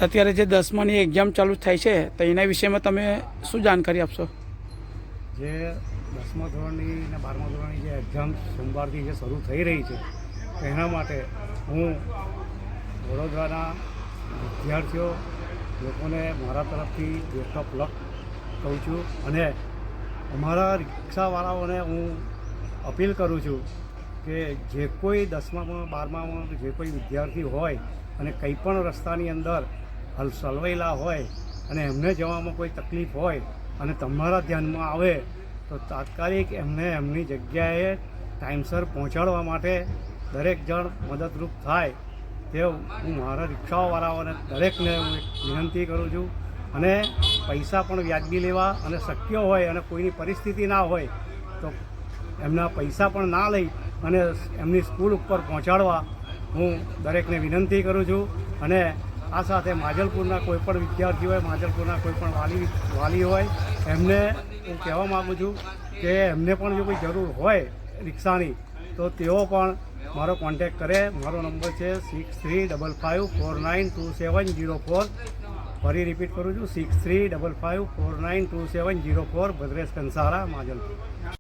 અત્યારે જે 10માની એક્ઝામ ચાલુ થાય છે તો એના વિષયમાં તમે શું જાણકારી આપશો? જે 10મા ધોરણની અને 12મા ધોરણની જે એક્ઝામ સોમવારથી જે શરૂ થઈ રહી છે તેના માટે હું વડોદરાના વિદ્યાર્થીઓ લોકોને મારા તરફથી બેસ્ટ ઓફ લક કહું છું અને અમારા રિક્ષાવાળાઓને હું અપીલ કરું છું કે જે કોઈ 10મામાં 12મામાં જે કોઈ વિદ્યાર્થી હોય અને કંઈ પણ રસ્તાની અંદર હલસલવાયેલા હોય અને એમને જવામાં કોઈ તકલીફ હોય અને તમારા ધ્યાનમાં આવે તો તાત્કાલિક એમને એમની જગ્યાએ ટાઈમસર પહોંચાડવા માટે દરેક જણ મદદરૂપ થાય તે હું મારા રિક્ષાવાળાઓને દરેકને હું એક વિનંતી કરું છું. અને પૈસા પણ વ્યાજબી લેવા અને શક્ય હોય અને કોઈની પરિસ્થિતિ ના હોય તો એમના પૈસા પણ ના લઈ અને એમની સ્કૂલ ઉપર પહોંચાડવા હું દરેકને વિનંતી કરું છું. અને આ સાથે માજલપુરના કોઈપણ વિદ્યાર્થી હોય, માજલપુરના કોઈપણ વાલી હોય, એમને હું કહેવા માગું છું કે એમને પણ જો કોઈ જરૂર હોય રિક્ષાની તો તેઓ પણ મારો કોન્ટેક કરે. મારો નંબર છે 6355492704. ફરી રિપીટ કરું છું 6355492704. ભદ્રેશ કંસારા, માજલપુર.